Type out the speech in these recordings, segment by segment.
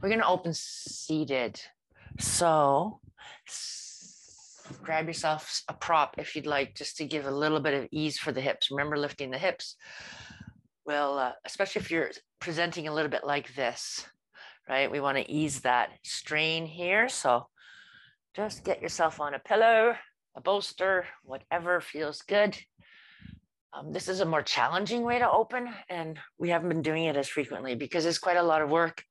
We're going to open seated. So grab yourself a prop if you'd like, just to give a little bit of ease for the hips. Remember, lifting the hips will, especially if you're presenting a little bit like this, right? We want to ease that strain here. So just get yourself on a pillow, a bolster, whatever feels good. This is a more challenging way to open, and we haven't been doing it as frequently because it's quite a lot of work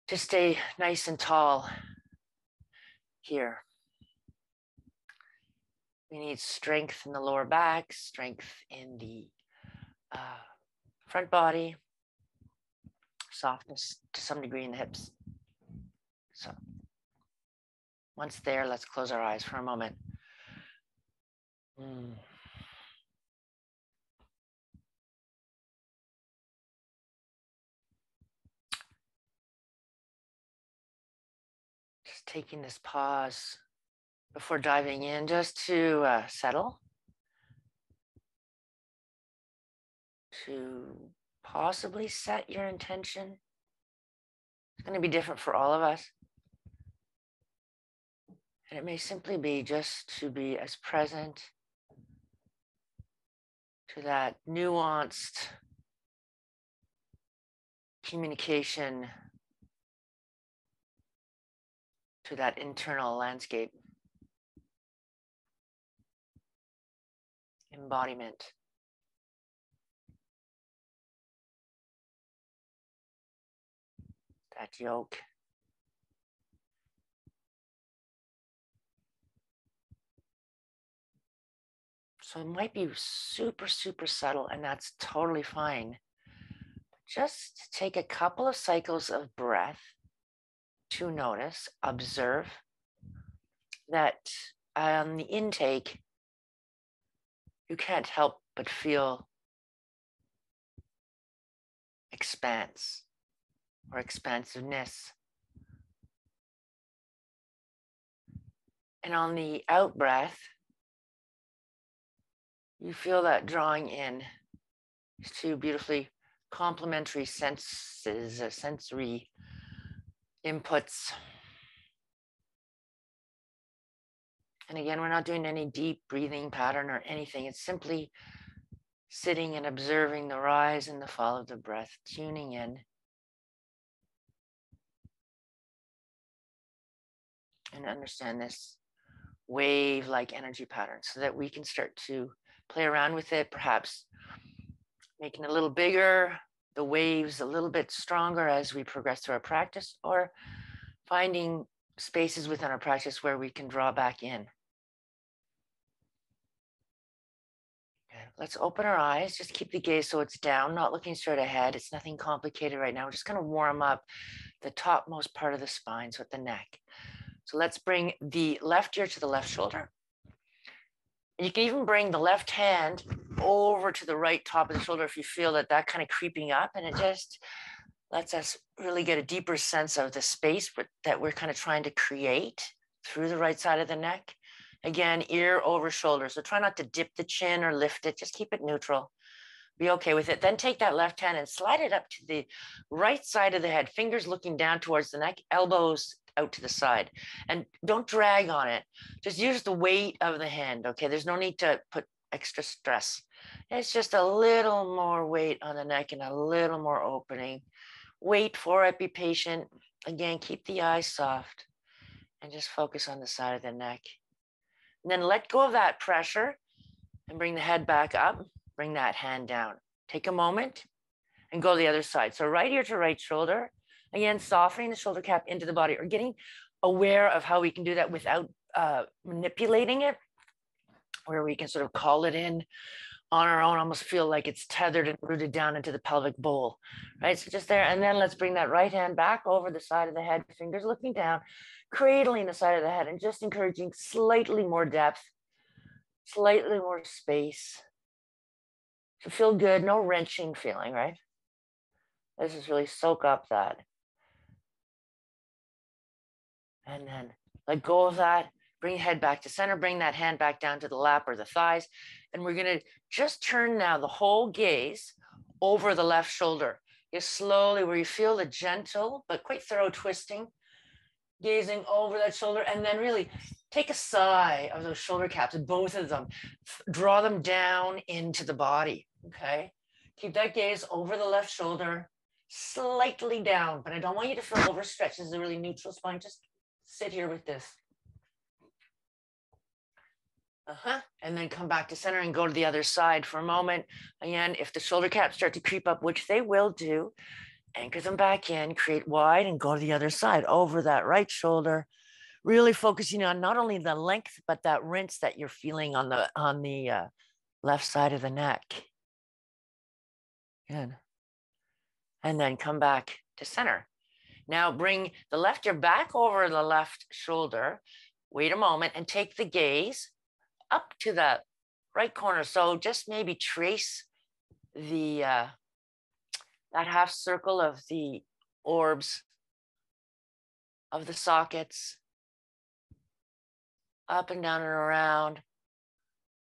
to stay nice and tall here. We need strength in the lower back, strength in the front body, softness to some degree in the hips. So once there, let's close our eyes for a moment. Just taking this pause before diving in, just to settle, to possibly set your intention. It's going to be different for all of us. And it may simply be just to be as present to that nuanced communication, to that internal landscape. Embodiment. That yoke. So it might be super, super subtle, and that's totally fine. Just take a couple of cycles of breath to notice, observe that on the intake, you can't help but feel expanse or expansiveness. And on the out breath, you feel that drawing in to beautifully complementary senses, sensory inputs. And again, we're not doing any deep breathing pattern or anything. It's simply sitting and observing the rise and the fall of the breath, tuning in. And understand this wave-like energy pattern so that we can start to play around with it, perhaps making it a little bigger, the waves a little bit stronger as we progress through our practice, or finding spaces within our practice where we can draw back in. Okay, let's open our eyes. Just keep the gaze so it's down, not looking straight ahead. It's nothing complicated right now. We're just going to warm up the topmost part of the spine, so at the neck. So let's bring the left ear to the left shoulder. You can even bring the left hand over to the right top of the shoulder if you feel that kind of creeping up, and it just lets us really get a deeper sense of the space that we're kind of trying to create through the right side of the neck. Again, ear over shoulder. So try not to dip the chin or lift it. Just keep it neutral. Be okay with it. Then take that left hand and slide it up to the right side of the head, fingers looking down towards the neck, elbows out to the side, and don't drag on it. Just use the weight of the hand. Okay, there's no need to put extra stress. It's just a little more weight on the neck and a little more opening. Wait for it, be patient. Again, keep the eyes soft and just focus on the side of the neck. And then let go of that pressure and bring the head back up. Bring that hand down. Take a moment and go the other side. So right ear to right shoulder. Again, softening the shoulder cap into the body, or getting aware of how we can do that without manipulating it, where we can sort of call it in on our own, almost feel like it's tethered and rooted down into the pelvic bowl, right? So just there, and then let's bring that right hand back over the side of the head, fingers looking down, cradling the side of the head, and just encouraging slightly more depth, slightly more space to feel good, no wrenching feeling, right? Let's just really soak up that. And then let go of that, bring the head back to center, bring that hand back down to the lap or the thighs. And we're gonna just turn now the whole gaze over the left shoulder. You slowly, where you feel the gentle but quite thorough twisting, gazing over that shoulder, and then really take a sigh of those shoulder caps, both of them. Draw them down into the body, okay? Keep that gaze over the left shoulder, slightly down, but I don't want you to feel overstretched. This is a really neutral spine. Just sit here with this. And then come back to center and go to the other side for a moment. Again, if the shoulder caps start to creep up, which they will do, anchor them back in, create wide, and go to the other side over that right shoulder, really focusing on not only the length, but that rinse that you're feeling on the left side of the neck. Good. And then come back to center. Now bring the left ear back over the left shoulder. Wait a moment and take the gaze up to the right corner. So just maybe trace the that half circle of the orbs of the sockets up and down and around,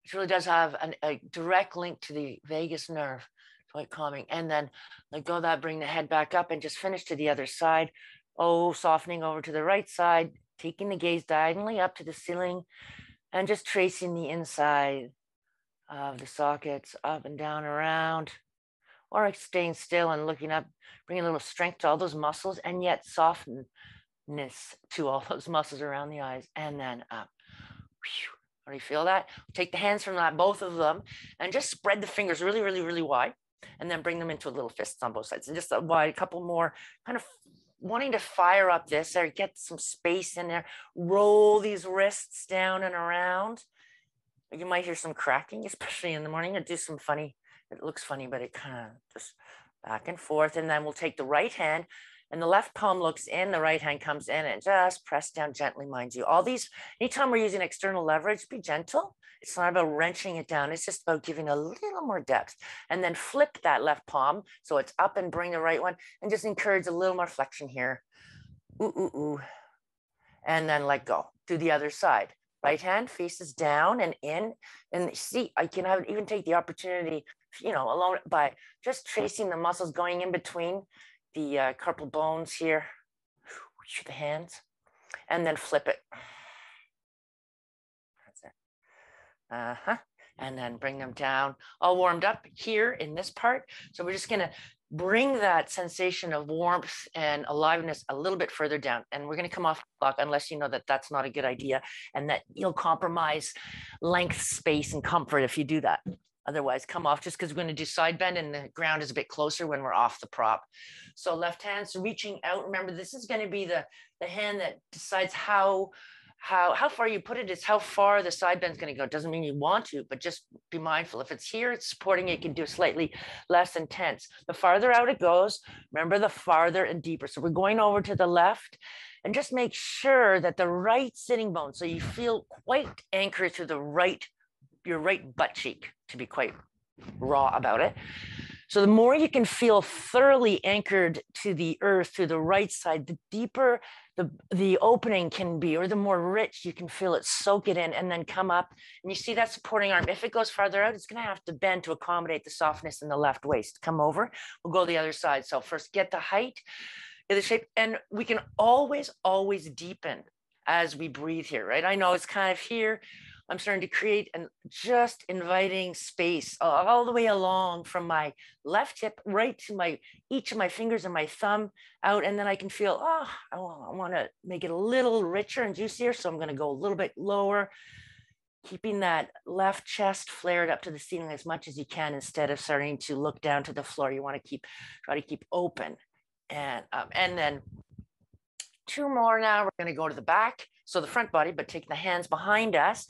which really does have a direct link to the vagus nerve. It's quite calming. And then let go of that, bring the head back up and just finish to the other side. Oh, softening over to the right side, taking the gaze diagonally up to the ceiling and just tracing the inside of the sockets up and down around, or staying still and looking up, bringing a little strength to all those muscles and yet softness to all those muscles around the eyes, and then up. Whew. Already feel that? Take the hands from that, both of them, and just spread the fingers really, really, really wide, and then bring them into a little fists on both sides. And just a wide, a couple more, kind of wanting to fire up this or get some space in there. Roll these wrists down and around. You might hear some cracking, especially in the morning. It do some funny, it looks funny, but it kind of just back and forth. And then we'll take the right hand and the left palm looks in, the right hand comes in and just press down gently, mind you. All these, anytime we're using external leverage, be gentle. It's not about wrenching it down. It's just about giving a little more depth. And then flip that left palm so it's up and bring the right one and just encourage a little more flexion here. Ooh, ooh, ooh. And then let go. Do the other side. Right hand faces down and in. And see, I can even take the opportunity, alone by just tracing the muscles going in between the carpal bones here. The hands. And then flip it. And then bring them down, all warmed up here in this part. So we're just gonna bring that sensation of warmth and aliveness a little bit further down. And we're gonna come off the block unless you know that that's not a good idea and that you'll compromise length, space, and comfort if you do that. Otherwise, come off just because we're gonna do side bend and the ground is a bit closer when we're off the prop. So left hand's reaching out. Remember, this is gonna be the hand that decides how far you put it is how far the side bend's going to go. It doesn't mean you want to, but just be mindful. If it's here, it's supporting it, you can do slightly less intense. The farther out it goes, remember, the farther and deeper. So we're going over to the left and just make sure that the right sitting bone, so you feel quite anchored to your right butt cheek, to be quite raw about it. So the more you can feel thoroughly anchored to the earth, to the right side, the deeper the opening can be, or the more rich you can feel it, soak it in, and then come up. And you see that supporting arm. If it goes farther out, it's going to have to bend to accommodate the softness in the left waist. Come over. We'll go the other side. So first get the height, get the shape, and we can always, always deepen as we breathe here, right? I know it's kind of here. I'm starting to create and just inviting space all the way along from my left hip right to each of my fingers and my thumb out. And then I can feel, I want to make it a little richer and juicier. So I'm going to go a little bit lower, keeping that left chest flared up to the ceiling as much as you can instead of starting to look down to the floor. You want to try to keep open and up. And then two more now. We're going to go to the back. So the front body, but take the hands behind us,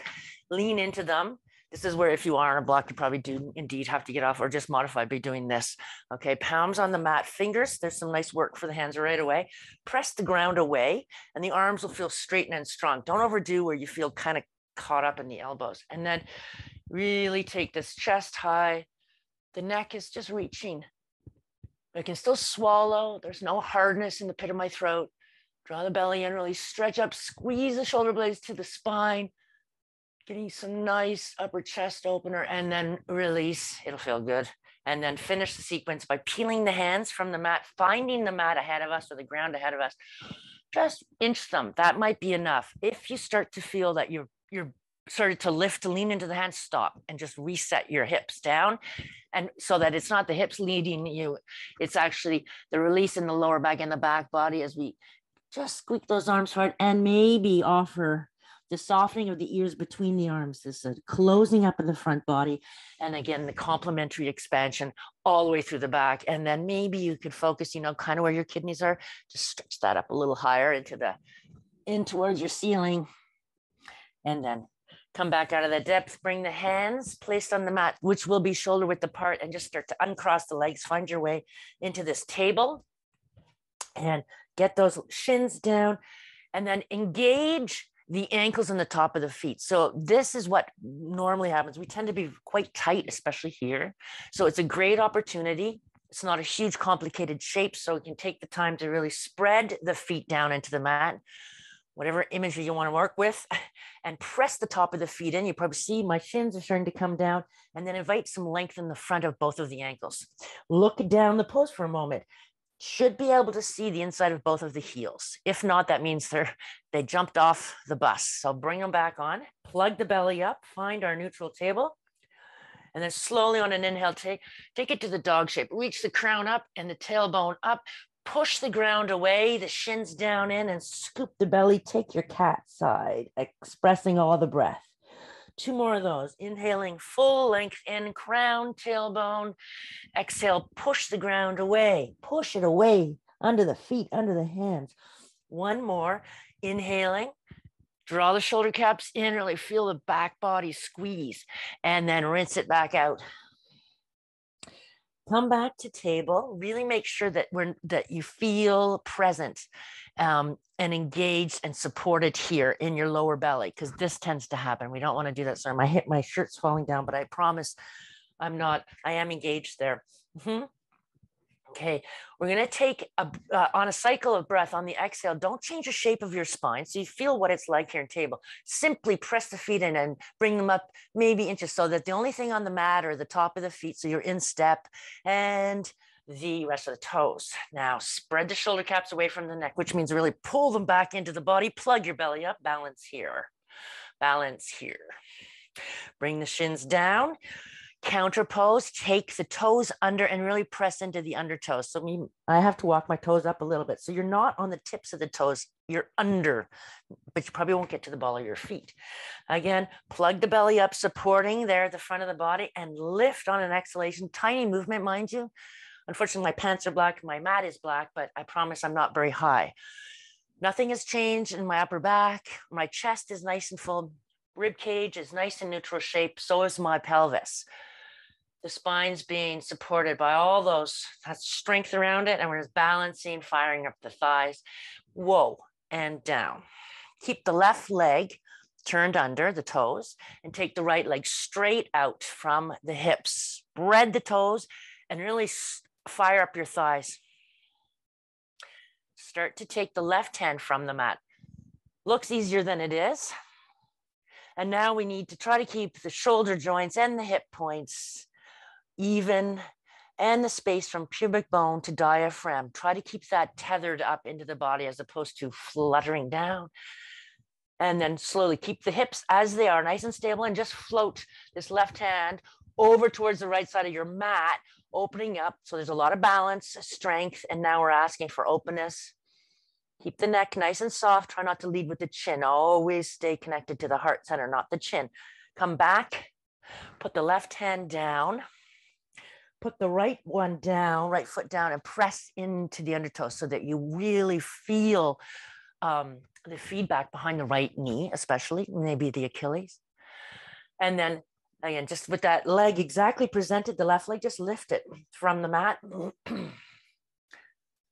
lean into them. This is where if you are on a block, you probably do indeed have to get off or just modify by doing this. Okay, palms on the mat, fingers. There's some nice work for the hands right away. Press the ground away and the arms will feel straight and strong. Don't overdo where you feel kind of caught up in the elbows. And then really take this chest high. The neck is just reaching. I can still swallow. There's no hardness in the pit of my throat. Draw the belly in, really stretch up, squeeze the shoulder blades to the spine, getting some nice upper chest opener, and then release. It'll feel good. And then finish the sequence by peeling the hands from the mat, finding the mat ahead of us or the ground ahead of us. Just inch them. That might be enough. If you start to feel that you're started to lift, to lean into the hands, stop and just reset your hips down. And so that it's not the hips leading you, it's actually the release in the lower back and the back body as we just squeak those arms hard and maybe offer the softening of the ears between the arms, this closing up of the front body. And again, the complementary expansion all the way through the back. And then maybe you could focus, kind of where your kidneys are, just stretch that up a little higher in towards your ceiling. And then come back out of the depth, bring the hands placed on the mat, which will be shoulder width apart, and just start to uncross the legs, find your way into this table and get those shins down, and then engage the ankles and the top of the feet. So this is what normally happens. We tend to be quite tight, especially here. So it's a great opportunity. It's not a huge complicated shape, so you can take the time to really spread the feet down into the mat, whatever imagery you want to work with, and press the top of the feet in. You probably see my shins are starting to come down, and then invite some length in the front of both of the ankles. Look down the pose for a moment. Should be able to see the inside of both of the heels. If not, that means they jumped off the bus. So bring them back on, plug the belly up, find our neutral table, and then slowly on an inhale, take it to the dog shape. Reach the crown up and the tailbone up. Push the ground away, the shins down in, and scoop the belly. Take your cat side, expressing all the breath. 2 more of those. Inhaling full length in, crown, tailbone. Exhale, push the ground away. Push it away under the feet, under the hands. 1 more. Inhaling. Draw the shoulder caps in, really feel the back body squeeze, and then rinse it back out. Come back to table. Really make sure that you feel present and engaged and supported here in your lower belly, because this tends to happen. We don't want to do that. Sorry, my shirt's falling down, but I promise I am engaged there. Okay, we're going to take on a cycle of breath on the exhale. Don't change the shape of your spine. So you feel what it's like here in table. Simply press the feet in and bring them up maybe inches, so that the only thing on the mat are the top of the feet. So you're in step and the rest of the toes. Now spread the shoulder caps away from the neck, which means really pull them back into the body. Plug your belly up. Balance here. Balance here. Bring the shins down. Counter pose, take the toes under and really press into the under toes. So I have to walk my toes up a little bit. So you're not on the tips of the toes, you're under, but you probably won't get to the ball of your feet. Again, plug the belly up, supporting there at the front of the body, and lift on an exhalation. Tiny movement, mind you. Unfortunately, my pants are black, my mat is black, but I promise I'm not very high. Nothing has changed in my upper back. My chest is nice and full. Rib cage is nice and neutral shape. So is my pelvis. The spine's being supported by all that strength around it. And we're just balancing, firing up the thighs. Whoa, and down. Keep the left leg turned under the toes and take the right leg straight out from the hips. Spread the toes and really fire up your thighs. Start to take the left hand from the mat. Looks easier than it is. And now we need to try to keep the shoulder joints and the hip points even, and the space from pubic bone to diaphragm. Try to keep that tethered up into the body as opposed to fluttering down. And then slowly keep the hips as they are, nice and stable, and just float this left hand over towards the right side of your mat, opening up. So there's a lot of balance, strength, and now we're asking for openness. Keep the neck nice and soft. Try not to lead with the chin. Always stay connected to the heart center, not the chin. Come back, put the left hand down, put the right one down, right foot down, and press into the undertow so that you really feel the feedback behind the right knee, especially maybe the Achilles. And then again, just with that leg exactly presented, the left leg, just lift it from the mat.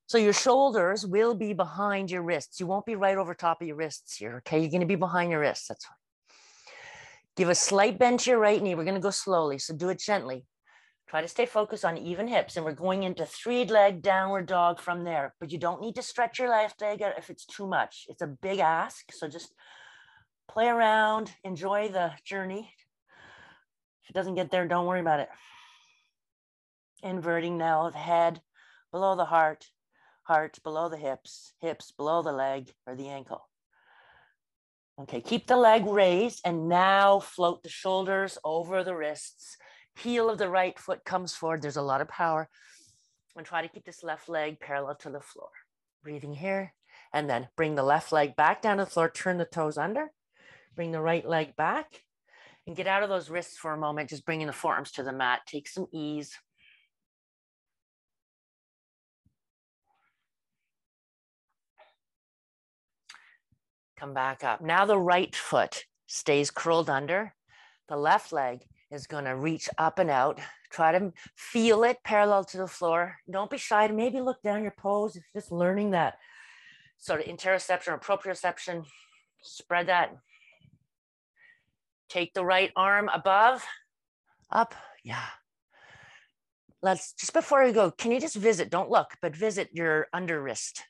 So your shoulders will be behind your wrists. You won't be right over top of your wrists here, okay? You're gonna be behind your wrists, that's fine. Give a slight bend to your right knee. We're gonna go slowly, so do it gently. Try to stay focused on even hips, and we're going into 3-leg downward dog from there, but you don't need to stretch your left leg if it's too much. It's a big ask, so just play around, enjoy the journey. If it doesn't get there, don't worry about it. Inverting now the head below the heart, heart below the hips, hips below the leg or the ankle. Okay, keep the leg raised and now float the shoulders over the wrists. Heel of the right foot comes forward. There's a lot of power. And try to keep this left leg parallel to the floor. Breathing here. And then bring the left leg back down to the floor. Turn the toes under. Bring the right leg back. And get out of those wrists for a moment. Just bringing the forearms to the mat. Take some ease. Come back up. Now the right foot stays curled under. The left leg is going to reach up and out. Try to feel it parallel to the floor. Don't be shy to maybe look down your pose if you're just learning that sort of interoception or proprioception. Spread that. Take the right arm above, up. Yeah. Let's just before we go, can you just visit, don't look, but visit your under wrist.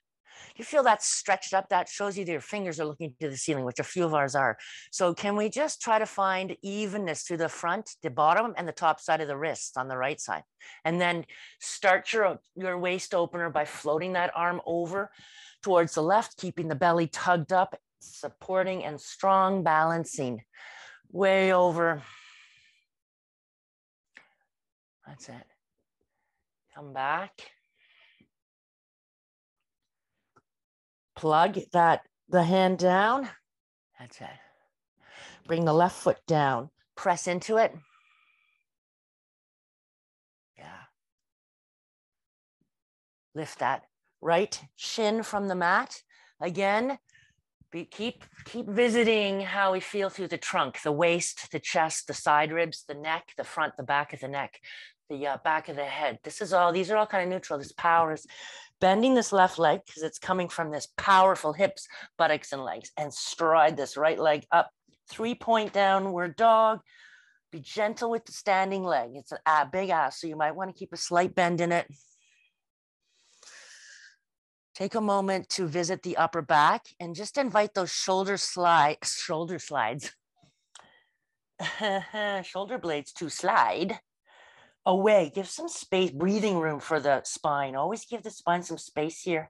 You feel that stretched up, that shows you that your fingers are looking to the ceiling, which a few of ours are. So can we just try to find evenness through the front, the bottom, and the top side of the wrists on the right side? And then start your waist opener by floating that arm over towards the left, keeping the belly tugged up, supporting and strong, balancing. Way over. That's it. Come back. Plug the hand down. That's it. Bring the left foot down. Press into it. Yeah. Lift that right shin from the mat. Again, keep visiting how we feel through the trunk, the waist, the chest, the side ribs, the neck, the front, the back of the neck, the back of the head. These are all kind of neutral. This power is bending this left leg because it's coming from this powerful hips, buttocks, and legs, and stride this right leg up. 3-point downward dog. Be gentle with the standing leg. It's a big ass, so you might want to keep a slight bend in it. Take a moment to visit the upper back and just invite those shoulder slides, shoulder blades to slide away. Give some space, breathing room for the spine. Always give the spine some space here.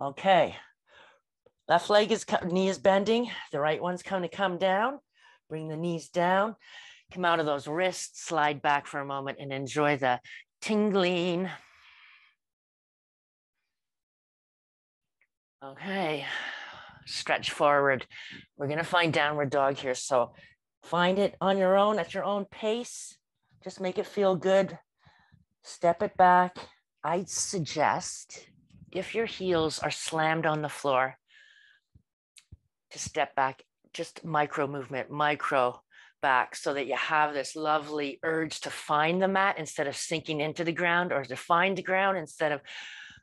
Okay. Left leg knee is bending. The right one's going to come down. Bring the knees down. Come out of those wrists, slide back for a moment and enjoy the tingling. Okay. Stretch forward. We're going to find downward dog here. So find it on your own, at your own pace. Just make it feel good. Step it back. I'd suggest if your heels are slammed on the floor, to step back, just micro movement, micro back, so that you have this lovely urge to find the mat instead of sinking into the ground, or to find the ground instead of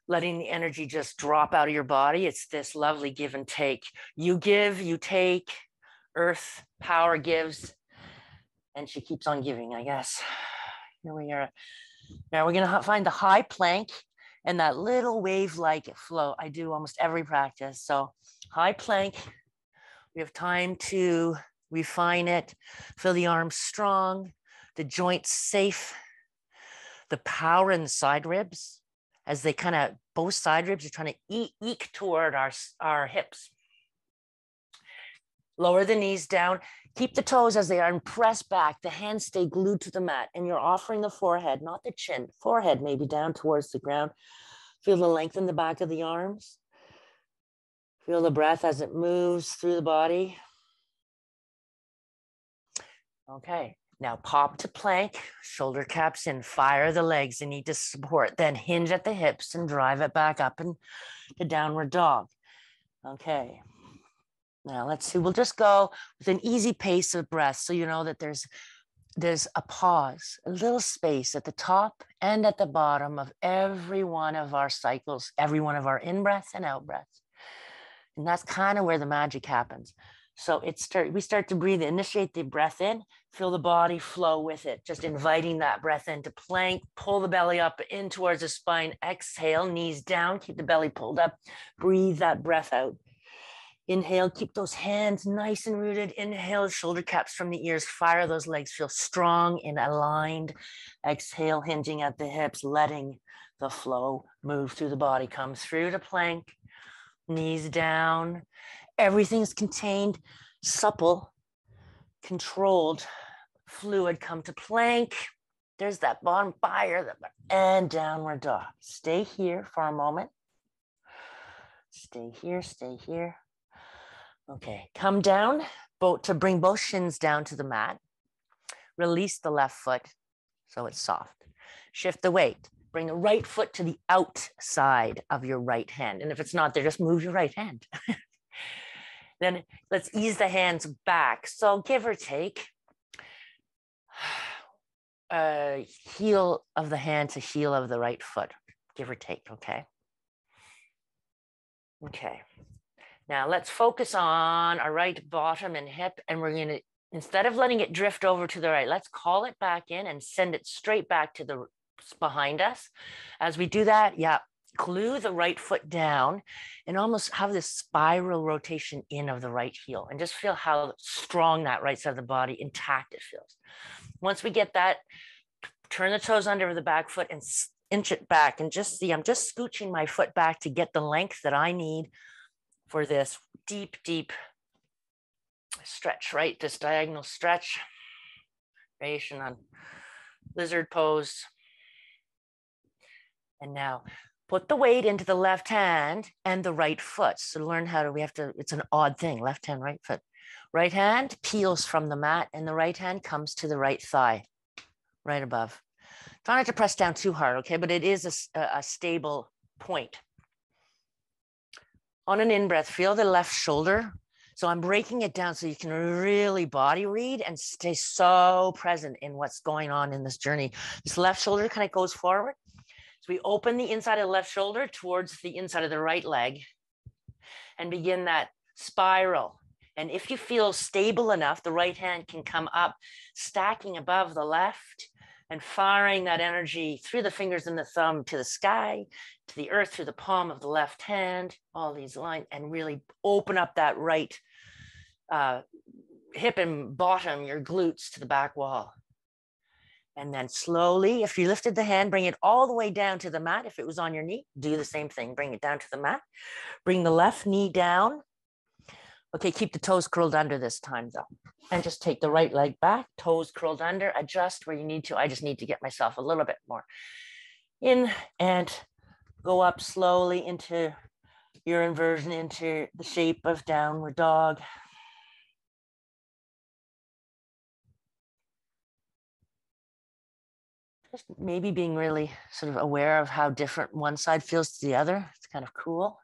letting the energy just drop out of your body. It's this lovely give and take. You give, you take, earth power gives, and she keeps on giving, I guess. Here we are. Now we're gonna find the high plank and that little wave-like flow I do almost every practice. So high plank, we have time to refine it, feel the arms strong, the joints safe, the power in the side ribs as they kind of, both side ribs are trying to eke toward our hips. Lower the knees down, keep the toes as they are and press back. The hands stay glued to the mat and you're offering the forehead, not the chin, forehead maybe down towards the ground. Feel the length in the back of the arms. Feel the breath as it moves through the body. Okay, now pop to plank, shoulder caps in, fire the legs and need to support, then hinge at the hips and drive it back up and to downward dog. Okay, now let's see, we'll just go with an easy pace of breath so you know that there's a pause, a little space at the top and at the bottom of every one of our cycles, every one of our in-breaths and out-breaths. And that's kind of where the magic happens. So we start to breathe, initiate the breath in, feel the body flow with it, just inviting that breath into plank, pull the belly up in towards the spine, exhale, knees down, keep the belly pulled up, breathe that breath out. Inhale, keep those hands nice and rooted. Inhale, shoulder caps from the ears, fire those legs, feel strong and aligned. Exhale, hinging at the hips, letting the flow move through the body. Come through to plank, knees down. Everything's contained, supple, controlled, fluid. Come to plank. There's that bottom fire, and downward dog. Stay here for a moment. Stay here, stay here. Okay, come down to bring both shins down to the mat. Release the left foot so it's soft. Shift the weight. Bring the right foot to the outside of your right hand. And if it's not there, just move your right hand. Then let's ease the hands back. So give or take, heel of the hand to heel of the right foot, give or take, okay? Okay. Now let's focus on our right bottom and hip, and we're gonna, instead of letting it drift over to the right, let's call it back in and send it straight back to the behind us. As we do that, yeah, glue the right foot down and almost have this spiral rotation in of the right heel, and just feel how strong that right side of the body, intact it feels. Once we get that, turn the toes under the back foot and inch it back, and just see, I'm just scooching my foot back to get the length that I need for this deep, deep stretch, right? This diagonal stretch, variation on lizard pose. And now put the weight into the left hand and the right foot. So learn how to, it's an odd thing, left hand, right foot. Right hand peels from the mat and the right hand comes to the right thigh, right above. Try not to press down too hard, okay? But it is a stable point. On an in-breath, feel the left shoulder. So I'm breaking it down so you can really body read and stay so present in what's going on in this journey. This left shoulder kind of goes forward. So we open the inside of the left shoulder towards the inside of the right leg and begin that spiral. And if you feel stable enough, the right hand can come up, stacking above the left and firing that energy through the fingers and the thumb to the sky, to the earth, through the palm of the left hand, all these lines, and really open up that right hip and bottom, your glutes to the back wall. And then slowly, if you lifted the hand, bring it all the way down to the mat. If it was on your knee, do the same thing. Bring it down to the mat. Bring the left knee down. Okay, keep the toes curled under this time though. And just take the right leg back, toes curled under, adjust where you need to. I just need to get myself a little bit more in and go up slowly into your inversion, into the shape of downward dog. Just maybe being really sort of aware of how different one side feels to the other. It's kind of cool.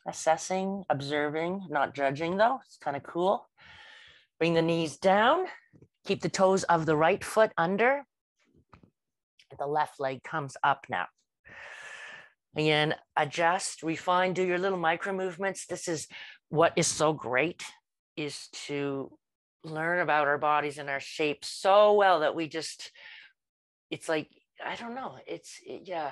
Assessing, observing, not judging though. It's kind of cool. Bring the knees down. Keep the toes of the right foot under. The left leg comes up now. Again, adjust, refine, do your little micro movements. This is what is so great, is to learn about our bodies and our shapes so well that we just, it's like, I don't know, yeah,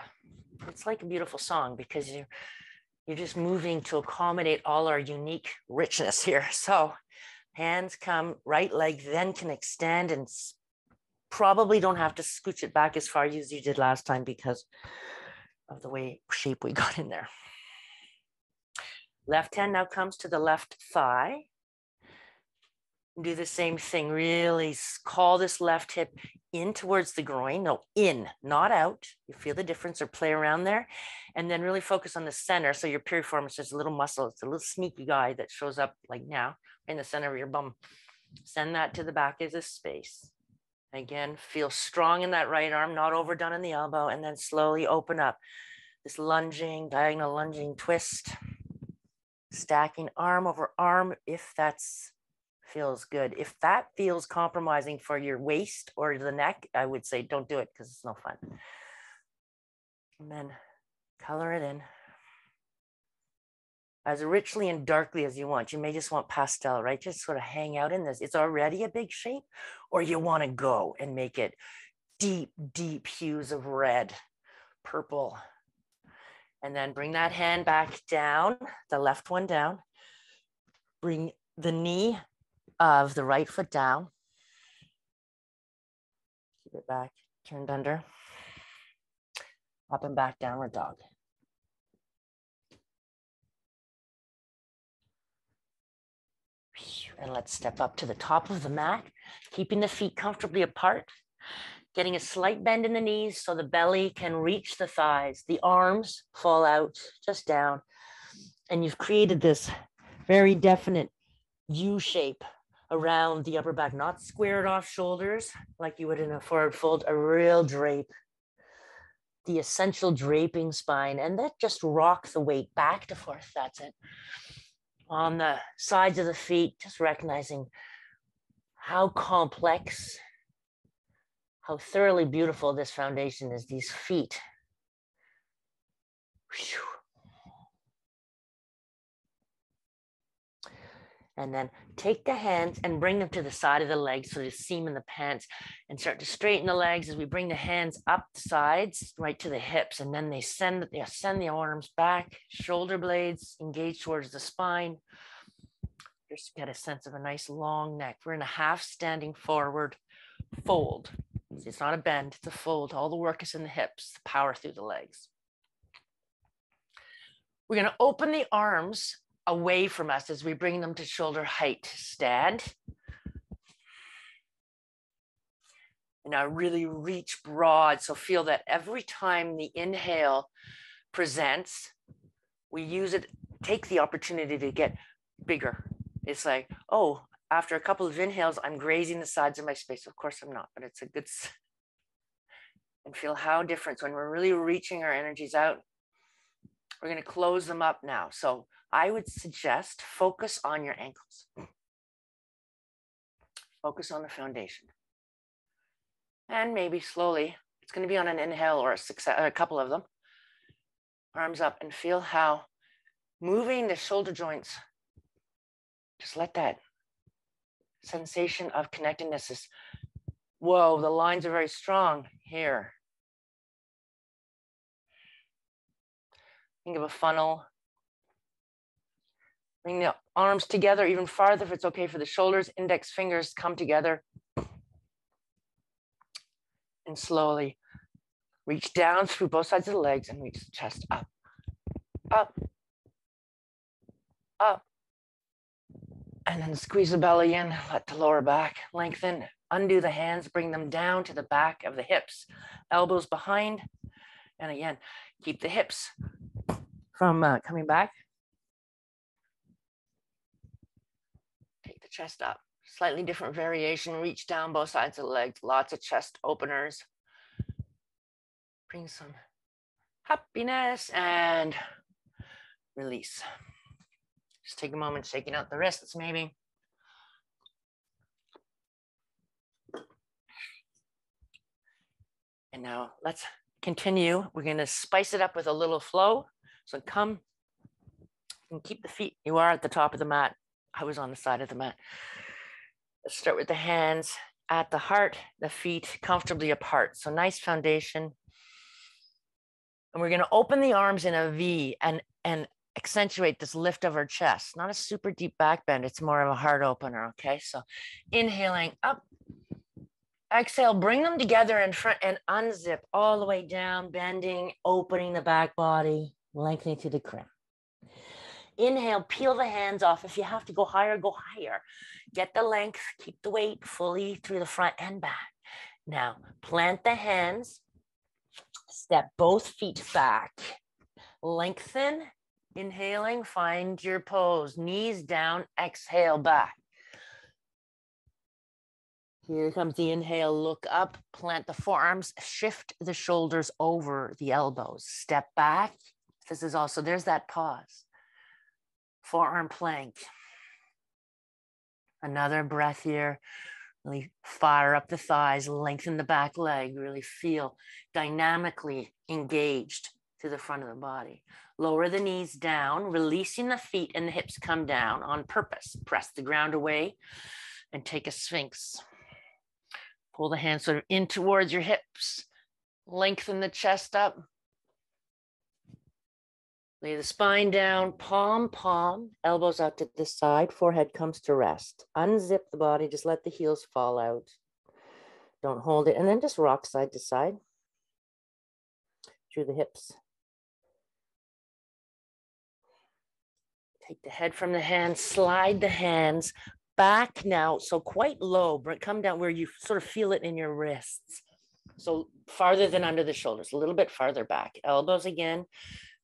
it's like a beautiful song because you're just moving to accommodate all our unique richness here. So hands come, right leg then can extend, and probably don't have to scooch it back as far as you did last time because of the shape we got in there. Left hand now comes to the left thigh. Do the same thing, really call this left hip in towards the groin. No, in, not out. You feel the difference or play around there. And then really focus on the center. So your piriformis is a little muscle. It's a little sneaky guy that shows up like now in the center of your bum. Send that to the back as a space. Again, feel strong in that right arm, not overdone in the elbow, and then slowly open up. This lunging, diagonal lunging twist. Stacking arm over arm if that's feels good. If that feels compromising for your waist or the neck, I would say don't do it because it's no fun. And then color it in as richly and darkly as you want. You may just want pastel, right? Just sort of hang out in this. It's already a big shape, or you want to go and make it deep, deep hues of red, purple, And then bring that hand back down, the left one down. Bring the knee of the right foot down. Keep it back, turned under. Up and back, downward dog. And let's step up to the top of the mat, keeping the feet comfortably apart, getting a slight bend in the knees so the belly can reach the thighs. The arms fall out just down. And you've created this very definite U shape around the upper back, not squared off shoulders like you would in a forward fold, a real drape, the essential draping spine. And that just rock the weight back to forth. That's it. On the sides of the feet, just recognizing how complex, how thoroughly beautiful this foundation is, these feet. Whew. And then take the hands and bring them to the side of the legs, so the seam in the pants, and start to straighten the legs as we bring the hands up the sides, right to the hips. And then they send the arms back, shoulder blades engaged towards the spine. Just get a sense of a nice long neck. We're in a half standing forward fold. It's not a bend, it's a fold. All the work is in the hips, the power through the legs. We're going to open the arms away from us as we bring them to shoulder height. Stand. And now really reach broad. So feel that every time the inhale presents, we use it, take the opportunity to get bigger. It's like, oh, after a couple of inhales, I'm grazing the sides of my space. Of course I'm not, but it's a good, and feel how different. So when we're really reaching our energies out, we're going to close them up now. So I would suggest focus on your ankles. Focus on the foundation. And maybe slowly, it's going to be on an inhale or a couple of them. Arms up, and feel how moving the shoulder joints, just let that sensation of connectedness is, whoa, the lines are very strong here. Think of a funnel. Bring the arms together even farther if it's okay for the shoulders. Index fingers come together. And slowly reach down through both sides of the legs and reach the chest up, up, up. And then squeeze the belly in, let the lower back lengthen. Undo the hands, bring them down to the back of the hips. Elbows behind. And again, keep the hips from coming back. Take the chest up. Slightly different variation. Reach down both sides of the legs. Lots of chest openers. Bring some happiness and release. Just take a moment, shaking out the wrists maybe. And now let's continue. We're going to spice it up with a little flow. So come and keep the feet. You are at the top of the mat. I was on the side of the mat. Let's start with the hands at the heart, the feet comfortably apart. So nice foundation. And we're going to open the arms in a V and accentuate this lift of our chest. Not a super deep back bend. It's more of a heart opener. Okay. So inhaling up. Exhale, bring them together in front and unzip all the way down, bending, opening the back body, lengthening to the crown. Inhale, peel the hands off. If you have to go higher, go higher. Get the length, keep the weight fully through the front and back. Now, plant the hands, step both feet back, lengthen, inhaling, find your pose, knees down, exhale back. Here comes the inhale, look up, plant the forearms, shift the shoulders over the elbows, step back. This is also, there's that pause. Forearm plank. Another breath here. Really fire up the thighs, lengthen the back leg, really feel dynamically engaged to the front of the body. Lower the knees down, releasing the feet and the hips come down on purpose. Press the ground away and take a sphinx. Pull the hands sort of in towards your hips. Lengthen the chest up. Lay the spine down, palm, palm, elbows out to the side, forehead comes to rest. Unzip the body, just let the heels fall out. Don't hold it, and then just rock side to side through the hips. Take the head from the hands, slide the hands back now, so quite low, but come down where you sort of feel it in your wrists. So farther than under the shoulders, a little bit farther back. Elbows again,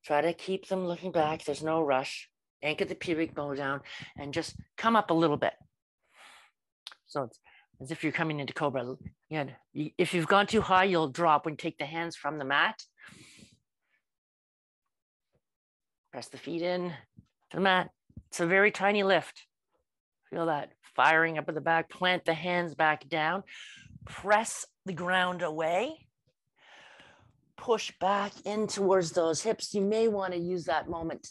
try to keep them looking back. There's no rush. Anchor the pubic bone down and just come up a little bit. So it's as if you're coming into cobra. Yeah. If you've gone too high, you'll drop when you take the hands from the mat. Press the feet in to the mat. It's a very tiny lift. Feel that firing up at the back. Plant the hands back down. Press the ground away. Push back in towards those hips. You may want to use that moment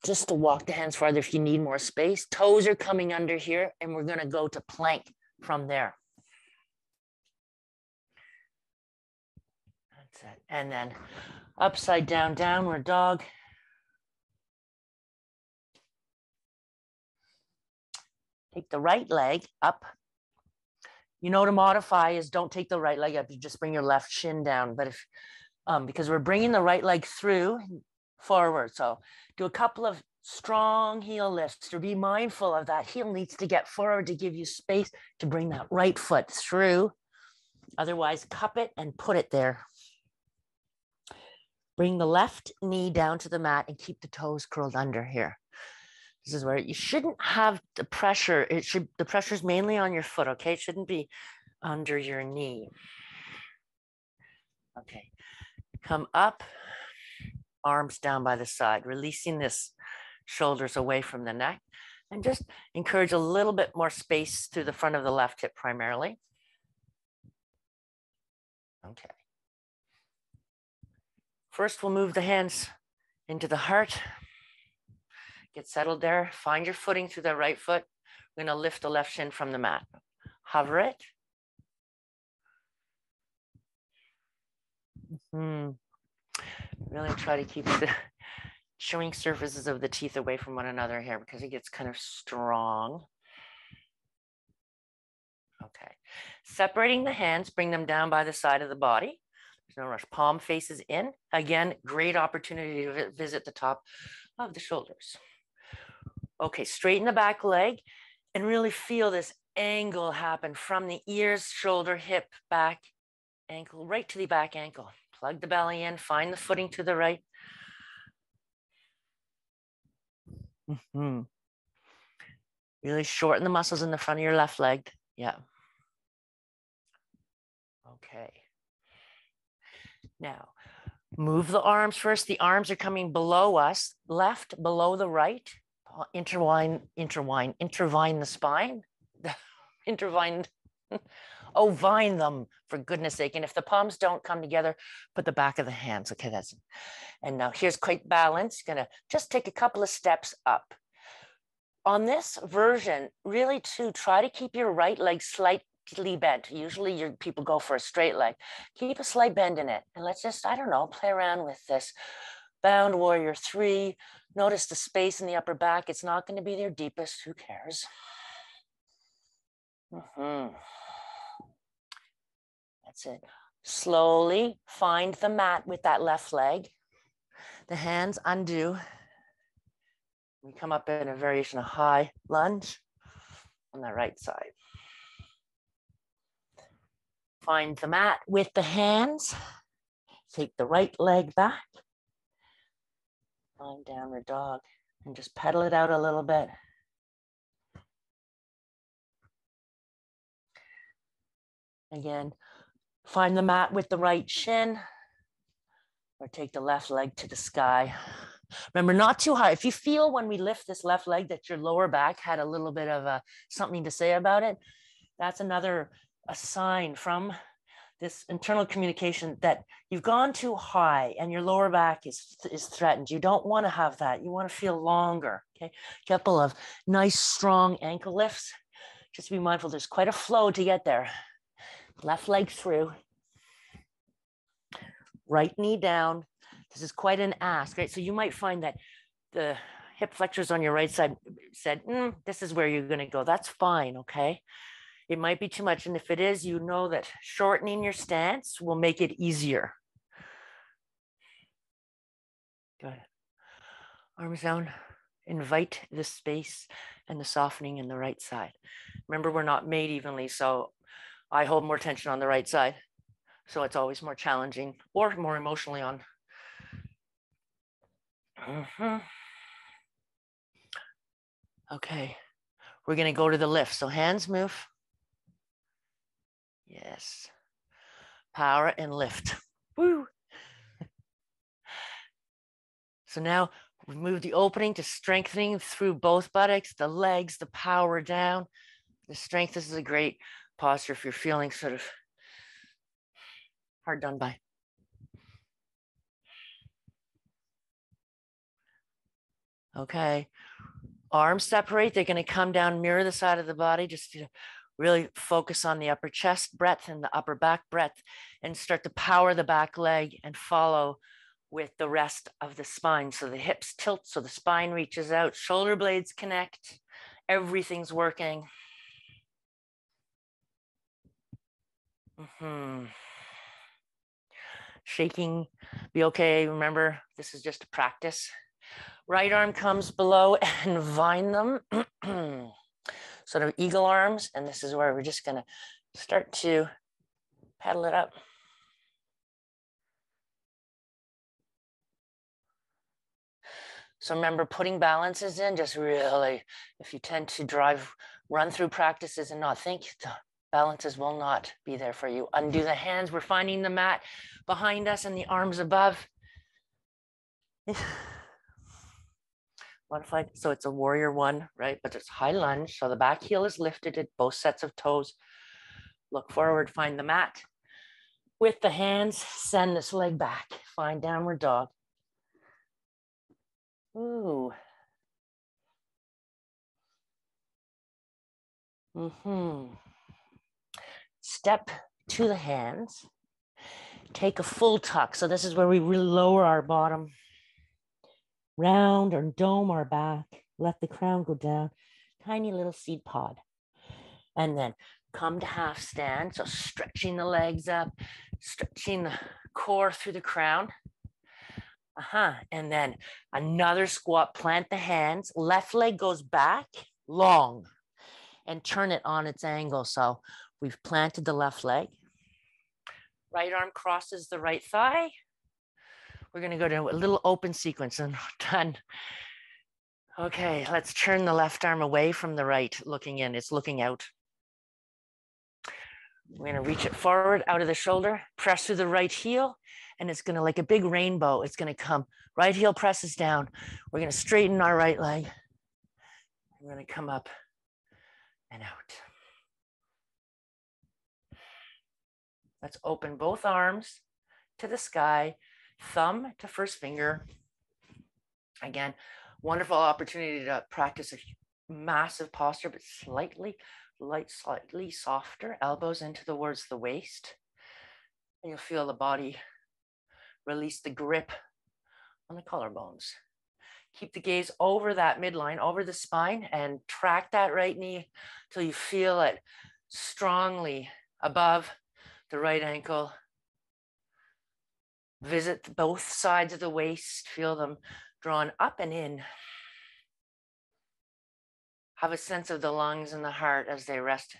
just to walk the hands farther if you need more space. Toes are coming under here, and we're going to go to plank from there. That's it. And then upside down, downward dog. Take the right leg up. You know, to modify is don't take the right leg up. You just bring your left shin down. But if, because we're bringing the right leg through forward. So do a couple of strong heel lifts, or be mindful of that heel needs to get forward to give you space to bring that right foot through. Otherwise, cup it and put it there. Bring the left knee down to the mat and keep the toes curled under here. This is where you shouldn't have the pressure. The pressure is mainly on your foot, okay? It shouldn't be under your knee. Okay, come up, arms down by the side, releasing this shoulders away from the neck, and just encourage a little bit more space through the front of the left hip primarily. Okay. First, we'll move the hands into the heart. Get settled there. Find your footing through the right foot. We're going to lift the left shin from the mat. Hover it. Really try to keep the chewing surfaces of the teeth away from one another here because it gets kind of strong. Okay. Separating the hands, bring them down by the side of the body. There's no rush. Palm faces in. Again, great opportunity to visit the top of the shoulders. Okay, straighten the back leg and really feel this angle happen from the ears, shoulder, hip, back, ankle, right to the back ankle. Plug the belly in, find the footing to the right. Really shorten the muscles in the front of your left leg. Yeah. Okay. Now, move the arms first. The arms are coming below us, left, below the right. Intertwine the spine. Intertwine. Oh, vine them, for goodness sake. And if the palms don't come together, put the back of the hands. Okay, that's it. And now here's quite balance. You're going to just take a couple of steps up. On this version, really to try to keep your right leg slightly bent. Usually your people go for a straight leg. Keep a slight bend in it. And let's just, I don't know, play around with this. Bound warrior 3. Notice the space in the upper back. It's not going to be their deepest. Who cares? That's it. Slowly find the mat with that left leg. The hands undo. We come up in a variation of high lunge on the right side. Find the mat with the hands. Take the right leg back. Find downward dog and just pedal it out a little bit. Again, find the mat with the right shin or take the left leg to the sky. Remember, not too high. If you feel when we lift this left leg that your lower back had a little bit of something to say about it, that's a sign from this internal communication that you've gone too high and your lower back is threatened. You don't want to have that. You want to feel longer. Okay, couple of nice strong ankle lifts. Just be mindful. There's quite a flow to get there. Left leg through. Right knee down. This is quite an ask, right? So you might find that the hip flexors on your right side said, this is where you're going to go. That's fine, okay? It might be too much. And if it is, you know that shortening your stance will make it easier. Go ahead. Arms down. Invite the space and the softening in the right side. Remember, we're not made evenly, so I hold more tension on the right side. So it's always more challenging or more emotionally on. Okay, we're going to go to the lift. So hands move. Yes. Power and lift. Woo. So now we move the opening to strengthening through both buttocks, the legs, the power down. The strength, this is a great posture if you're feeling sort of hard done by. Okay, arms separate. They're going to come down, mirror the side of the body, just to really focus on the upper chest breadth and the upper back breadth, and start to power the back leg and follow with the rest of the spine. So the hips tilt, so the spine reaches out, shoulder blades connect, everything's working. Shaking, be okay. Remember, this is just a practice. Right arm comes below and vine them. Sort of eagle arms. And this is where we're just gonna start to pedal it up. So remember, putting balances in, just really, if you tend to run through practices and not think, the balances will not be there for you. Undo the hands. We're finding the mat behind us and the arms above. Modified. So it's a warrior one, right? But it's high lunge. So the back heel is lifted at both sets of toes. Look forward, find the mat. With the hands, send this leg back. Find downward dog. Ooh. Step to the hands. Take a full tuck. So this is where we really lower our bottom. Round or dome our back. Let the crown go down. Tiny little seed pod. And then come to half stand. So stretching the legs up, stretching the core through the crown. And then another squat, plant the hands. Left leg goes back, long, and turn it on its angle. So we've planted the left leg. Right arm crosses the right thigh. We're going to go to a little open sequence and done. Okay, let's turn the left arm away from the right, looking in. It's looking out. We're going to reach it forward out of the shoulder, press through the right heel, and it's going to, like a big rainbow, it's going to come. Right heel presses down. We're going to straighten our right leg. We're going to come up and out. Let's open both arms to the sky, thumb to first finger. Again, wonderful opportunity to practice a massive posture, but slightly softer, elbows into towards the waist. And you'll feel the body release the grip on the collarbones. Keep the gaze over that midline, over the spine, and track that right knee till you feel it strongly above the right ankle. Visit both sides of the waist, feel them drawn up and in. Have a sense of the lungs and the heart as they rest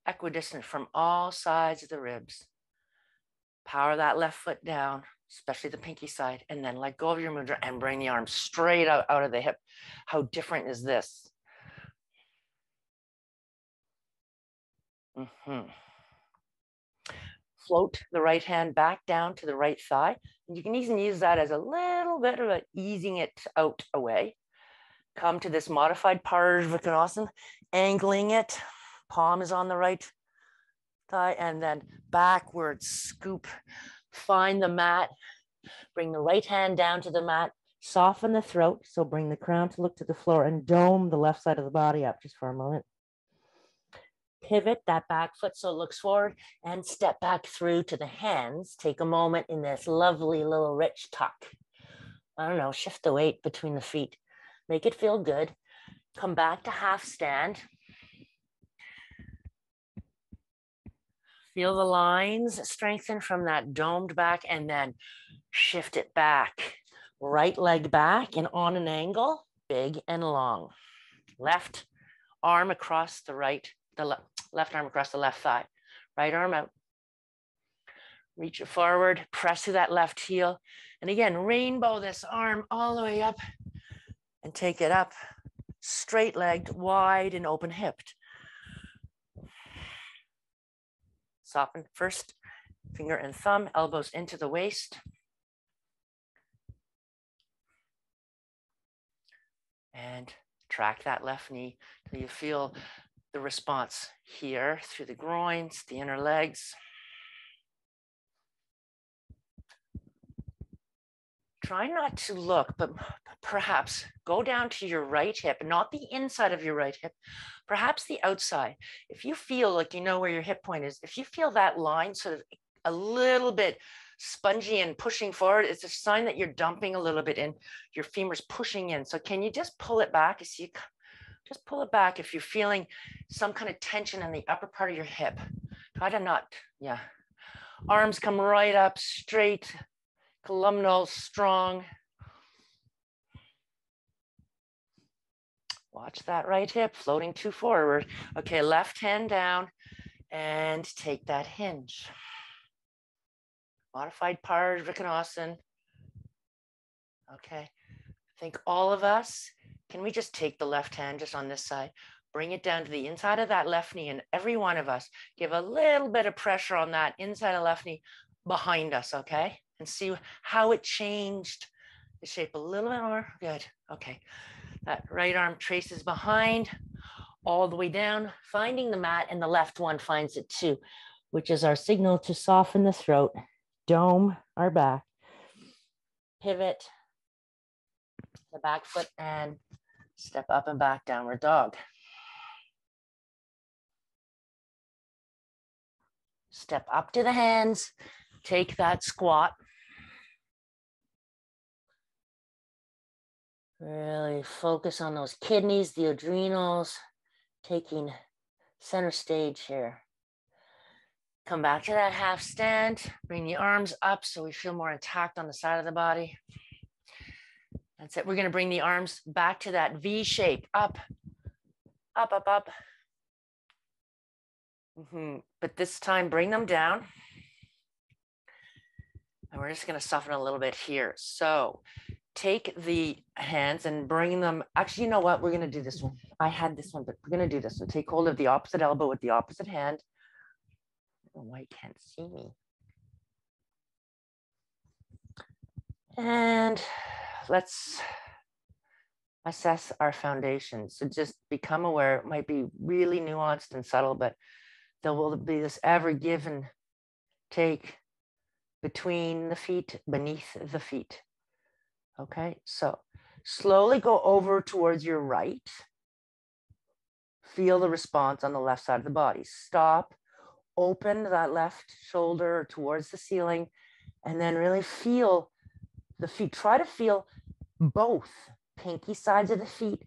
equidistant from all sides of the ribs. Power that left foot down, especially the pinky side, and then let go of your mudra and bring the arms straight out of the hip. How different is this? Float the right hand back down to the right thigh. And you can even use that as a little bit of easing it out away. Come to this modified Parsvakonasana, angling it. Palm is on the right thigh, and then backwards scoop. Find the mat. Bring the right hand down to the mat. Soften the throat. So bring the crown to look to the floor and dome the left side of the body up just for a moment. Pivot that back foot so it looks forward and step back through to the hands. Take a moment in this lovely little rich tuck. I don't know, shift the weight between the feet. Make it feel good. Come back to half stand. Feel the lines strengthen from that domed back and then shift it back. Right leg back and on an angle, big and long. Left arm across the right, left arm across the left thigh. Right arm out. Reach it forward, press through that left heel. And again, rainbow this arm all the way up and take it up. Straight legged, wide and open hipped. Soften first, finger and thumb, elbows into the waist. And track that left knee till you feel the response here through the groins, the inner legs. Try not to look, but perhaps go down to your right hip, not the inside of your right hip, perhaps the outside. If you feel like you know where your hip point is, if you feel that line sort of a little bit spongy and pushing forward, it's a sign that you're dumping a little bit in, your femur's pushing in. So can you just pull it back? Just pull it back if you're feeling some kind of tension in the upper part of your hip. Try to not, yeah. Arms come right up, straight, columnal, strong. Watch that right hip floating too forward. Okay, left hand down and take that hinge. Modified Parsvakonasana. Okay, I think all of us, can we just take the left hand just on this side, bring it down to the inside of that left knee, and every one of us give a little bit of pressure on that inside of left knee behind us, okay? And see how it changed the shape a little bit more. Good, okay. That right arm traces behind, all the way down, finding the mat, and the left one finds it too, which is our signal to soften the throat, dome our back, pivot the back foot, and step up and back, downward dog. Step up to the hands, take that squat. Really focus on those kidneys, the adrenals, taking center stage here. Come back to that half stand, bring the arms up so we feel more intact on the side of the body. That's it. We're going to bring the arms back to that V shape, up, up, up, up. But this time, bring them down. And we're just going to soften a little bit here. So take the hands and bring them. Actually, you know what? We're going to do this one. I had this one, but we're going to do this. So take hold of the opposite elbow with the opposite hand. Oh, I can't see me. And let's assess our foundation. So just become aware. It might be really nuanced and subtle, but there will be this ever give and take between the feet, beneath the feet. Okay, so slowly go over towards your right. Feel the response on the left side of the body. Stop, open that left shoulder towards the ceiling, and then really feel the feet. Try to feel both pinky sides of the feet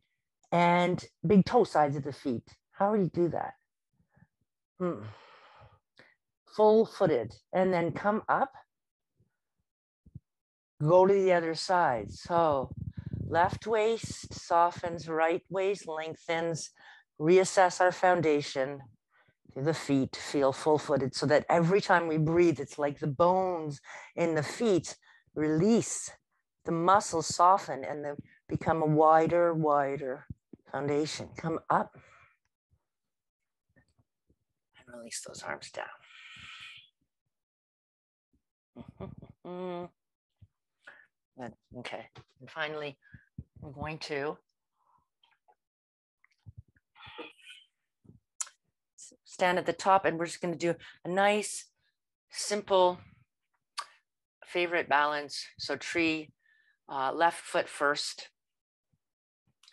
and big toe sides of the feet. How do you do that? Full footed, and then come up. Go to the other side. So left waist softens, right waist lengthens. Reassess our foundation to the feet, feel full footed so that every time we breathe, it's like the bones in the feet release, the muscles soften, and then become a wider, wider foundation. Come up and release those arms down. Good. Okay, and finally, I'm going to stand at the top, and we're just going to do a nice, simple, favorite balance. So tree, left foot first.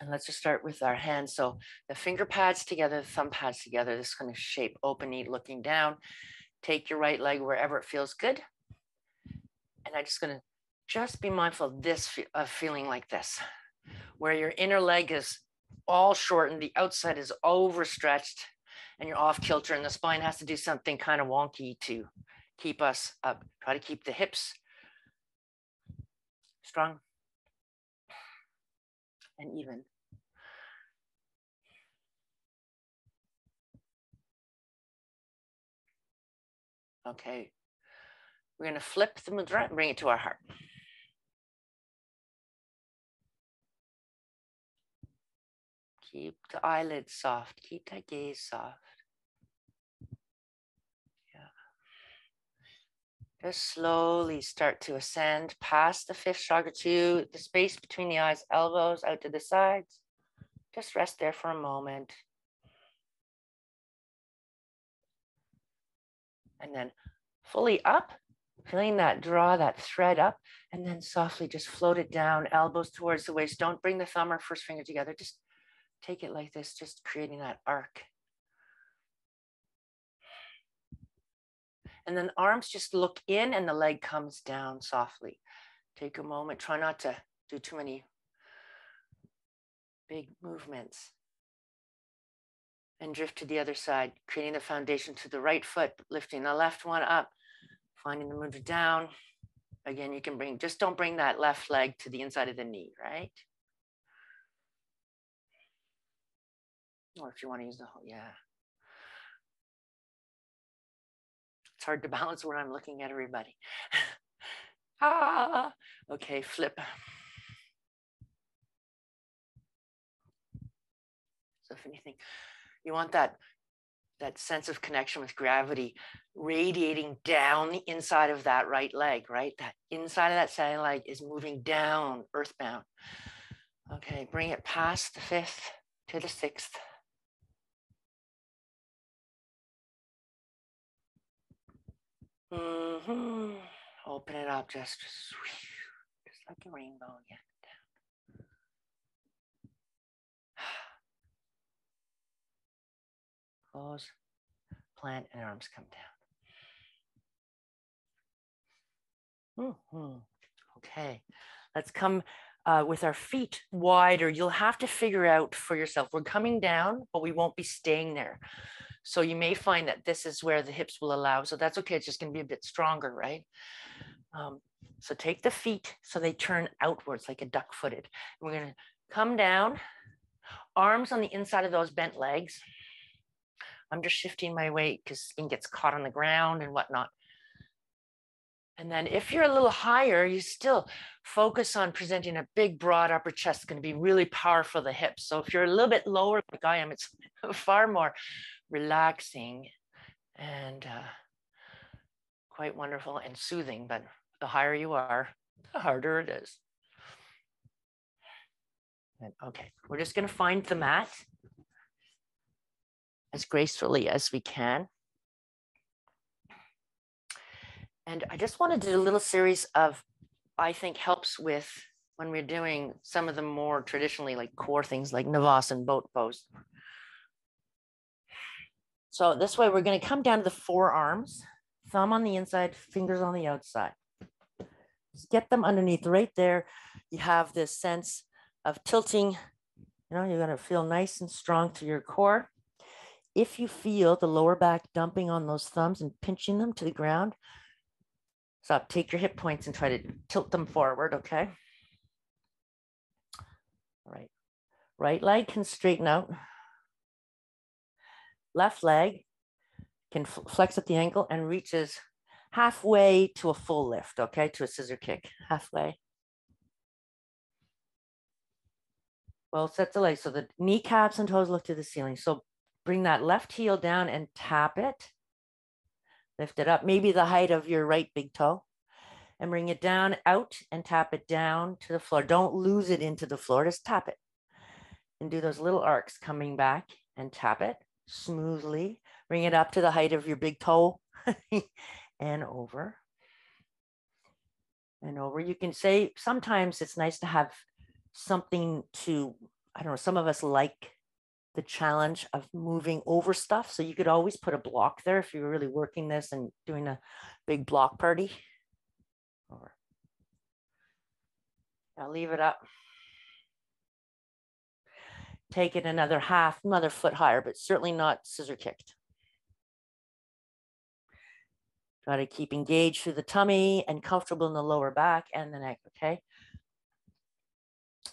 And let's just start with our hands. So the finger pads together, the thumb pads together. This kind of shape, open knee looking down. Take your right leg wherever it feels good. And I'm just going to just be mindful of this, of feeling like this, where your inner leg is all shortened, the outside is overstretched, and you're off kilter, and the spine has to do something kind of wonky to keep us up. Try to keep the hips strong and even. Okay, we're going to flip the mudra and bring it to our heart. Keep the eyelids soft. Keep that gaze soft. Yeah. Just slowly start to ascend past the fifth chakra to the space between the eyes, elbows out to the sides. Just rest there for a moment. And then fully up, feeling that draw, that thread up, and then softly just float it down, elbows towards the waist. Don't bring the thumb or first finger together. Just take it like this, just creating that arc. And then arms just look in and the leg comes down softly. Take a moment, try not to do too many big movements. And drift to the other side, creating the foundation to the right foot, lifting the left one up, finding the mudra down. Again, you can bring, just don't bring that left leg to the inside of the knee, right? Or if you want to use the whole, yeah. It's hard to balance when I'm looking at everybody. Ah, okay, flip. So if anything, you want that sense of connection with gravity radiating down the inside of that right leg, right? That inside of that second leg is moving down, earthbound. Okay, bring it past the fifth to the sixth. Open it up, just like a rainbow again. Close, plant, and arms come down. Okay, let's come with our feet wider. You'll have to figure out for yourself. We're coming down, but we won't be staying there. So you may find that this is where the hips will allow. So that's okay. It's just going to be a bit stronger, right? So take the feet so they turn outwards like a duck-footed. We're going to come down, arms on the inside of those bent legs. I'm just shifting my weight because skin gets caught on the ground and whatnot. And then if you're a little higher, you still focus on presenting a big, broad upper chest. It's going to be really powerful, the hips. So if you're a little bit lower like I am, it's far more relaxing and quite wonderful and soothing. But the higher you are, the harder it is. And okay, we're just going to find the mat as gracefully as we can. And I just want to do a little series of, I think helps with when we're doing some of the more traditionally like core things like Navasana, boat pose. So this way we're going to come down to the forearms, thumb on the inside, fingers on the outside. Just get them underneath right there. You have this sense of tilting, you're going to feel nice and strong to your core. If you feel the lower back dumping on those thumbs and pinching them to the ground, stop, take your hip points and try to tilt them forward, okay? All right. Right leg can straighten out. Left leg can flex at the ankle and reaches halfway to a full lift, okay? To a scissor kick, halfway. Both sets of legs. So the kneecaps and toes look to the ceiling. So bring that left heel down and tap it. Lift it up, maybe the height of your right big toe. And bring it down, out, and tap it down to the floor. Don't lose it into the floor, just tap it. And do those little arcs coming back and tap it smoothly. Bring it up to the height of your big toe and over. And over. You can say, sometimes it's nice to have something to, I don't know, some of us like the challenge of moving over stuff. So you could always put a block there if you're really working this and doing a big block party. Over. Now leave it up. Take it another foot higher, but certainly not scissor kicked. Try to keep engaged through the tummy and comfortable in the lower back and the neck, okay?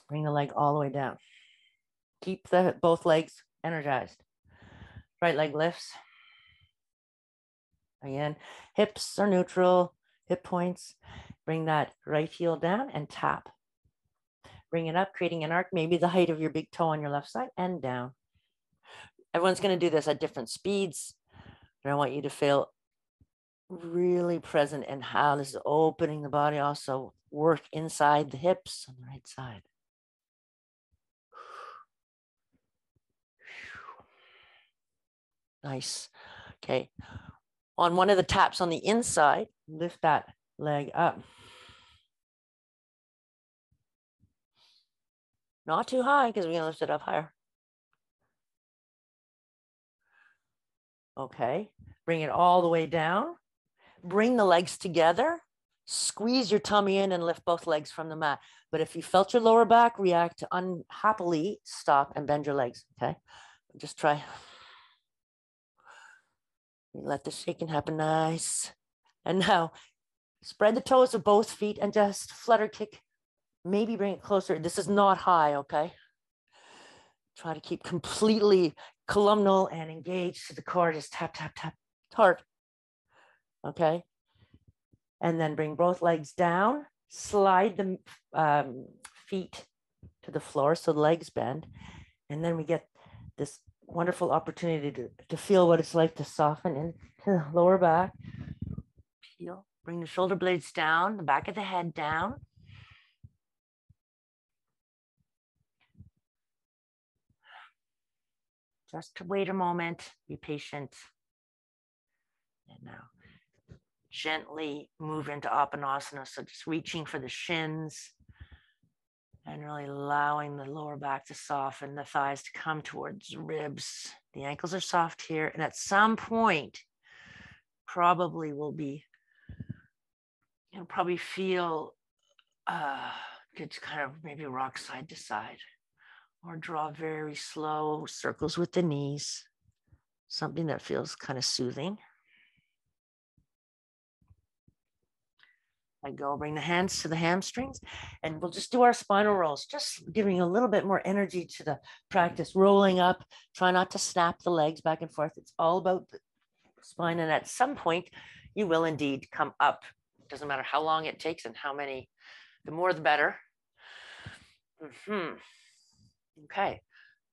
Bring the leg all the way down. Keep both legs energized. Right leg lifts. Again, hips are neutral, hip points. Bring that right heel down and tap. Bring it up, creating an arc, maybe the height of your big toe on your left side, and down. Everyone's going to do this at different speeds, but I want you to feel really present in how this is opening the body. Also work inside the hips on the right side. Nice. Okay. On one of the taps on the inside, lift that leg up. Not too high because we're going to lift it up higher. Okay. Bring it all the way down. Bring the legs together. Squeeze your tummy in and lift both legs from the mat. But if you felt your lower back react unhappily, stop and bend your legs. Okay. Just try. Let the shaking happen. Nice. And now spread the toes of both feet and just flutter kick. Maybe bring it closer. This is not high, okay? Try to keep completely columnal and engaged to the core. Just tap, tap, tap. It's hard. Okay. And then bring both legs down. Slide the feet to the floor so the legs bend. And then we get this wonderful opportunity to feel what it's like to soften into the lower back. Peel. Bring the shoulder blades down, the back of the head down. Just to wait a moment, be patient. And now gently move into Appanasana. So just reaching for the shins and really allowing the lower back to soften, the thighs to come towards the ribs. The ankles are soft here. And at some point, probably will be, you'll probably feel good to kind of maybe rock side to side. Or draw very slow circles with the knees, something that feels kind of soothing. I go, bring the hands to the hamstrings, and we'll just do our spinal rolls, just giving a little bit more energy to the practice. Rolling up, try not to snap the legs back and forth. It's all about the spine, and at some point, you will indeed come up. It doesn't matter how long it takes and how many, the more the better. Okay.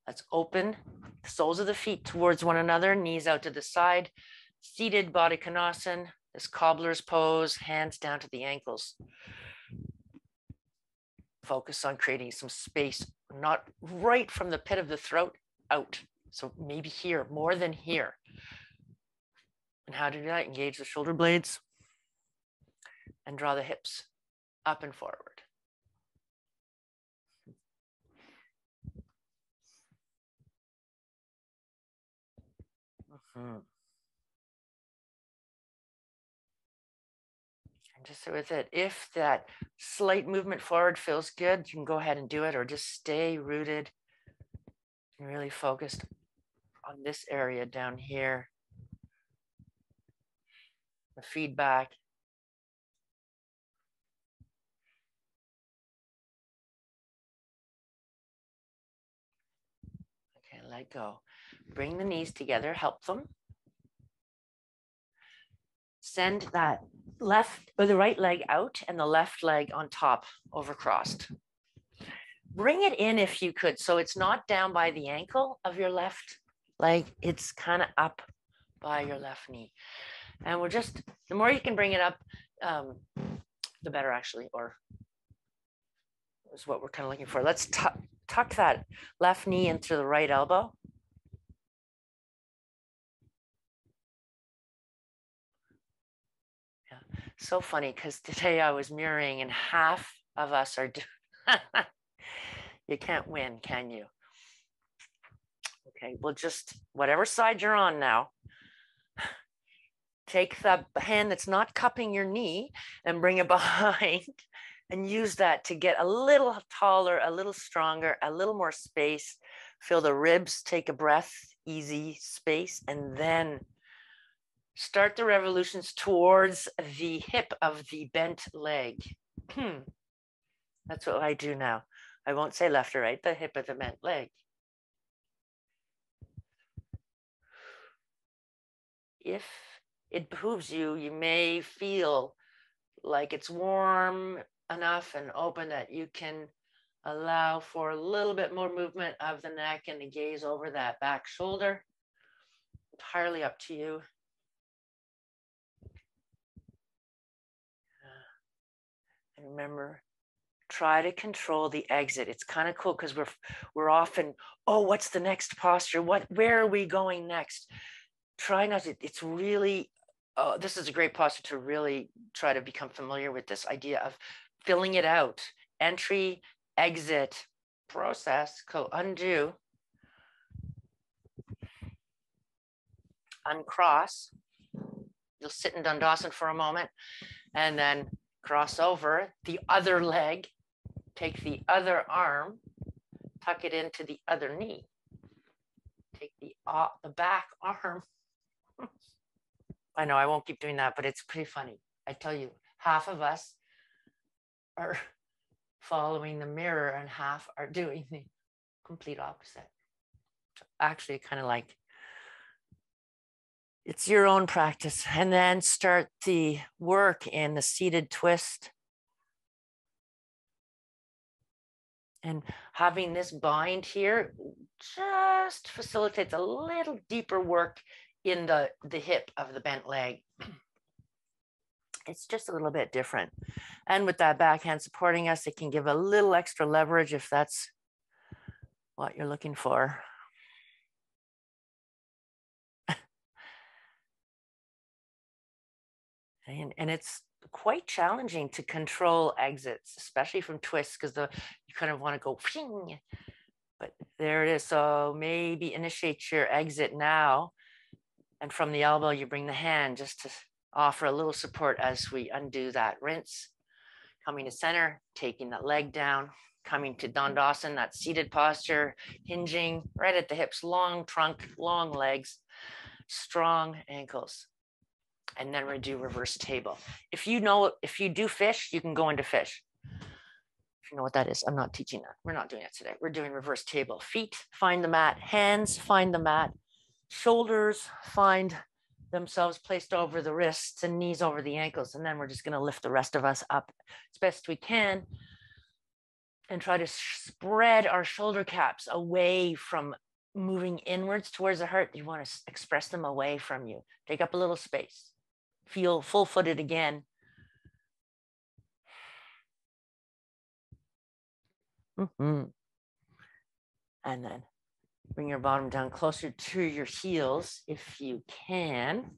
Let's open the soles of the feet towards one another, knees out to the side, seated Baddha Konasana, this cobbler's pose, hands down to the ankles. Focus on creating some space, not right from the pit of the throat out. So maybe here, more than here. And how to do that? Engage the shoulder blades and draw the hips up and forward. And just with it, if that slight movement forward feels good, you can go ahead and do it, or just stay rooted and really focused on this area down here. The feedback. Okay, let go. Bring the knees together, help them. Send that left or the right leg out and the left leg on top, overcrossed. Bring it in if you could, so it's not down by the ankle of your left leg, it's kind of up by your left knee. And we're just, the more you can bring it up, the better actually, or is what we're kind of looking for. Let's tuck that left knee into the right elbow. Yeah, so funny because today I was mirroring and half of us are you can't win, can you? Okay, well, just whatever side you're on now, take the hand that's not cupping your knee and bring it behind And use that to get a little taller, a little stronger, a little more space. Feel the ribs, take a breath, easy space, and then start the revolutions towards the hip of the bent leg. That's what I do now. I won't say left or right, the hip of the bent leg. If it behooves you, you may feel like it's warm enough and open that you can allow for a little bit more movement of the neck and the gaze over that back shoulder. Entirely up to you. And remember, try to control the exit. It's kind of cool because we're often, oh, what's the next posture? Where are we going next? Try not to, it's really, this is a great posture to really try to become familiar with this idea of filling it out. Entry, exit, process, go undo, uncross. You'll sit in Dandasana for a moment and then cross over the other leg, take the other arm, tuck it into the other knee. Take the back arm. I know I won't keep doing that, but it's pretty funny. I tell you, half of us are following the mirror and half are doing the complete opposite. So actually, kind of like it's your own practice. And then start the work in the seated twist. And having this bind here just facilitates a little deeper work in the hip of the bent leg. It's just a little bit different. And with that backhand supporting us, it can give a little extra leverage if that's what you're looking for. And it's quite challenging to control exits, especially from twists, because you kind of want to go, but there it is. So maybe initiate your exit now. And from the elbow, you bring the hand just to offer a little support as we undo that rinse. Coming to center, taking that leg down, coming to Dandasana, that seated posture, hinging right at the hips, long trunk, long legs, strong ankles. And then we do reverse table. If you do fish, you can go into fish. If you know what that is, I'm not teaching that. We're not doing it today. We're doing reverse table. Feet find the mat, hands find the mat, shoulders find themselves placed over the wrists and knees over the ankles. And then we're just going to lift the rest of us up as best we can and try to spread our shoulder caps away from moving inwards towards the heart. You want to express them away from you. Take up a little space. Feel full-footed again. And then bring your bottom down closer to your heels if you can.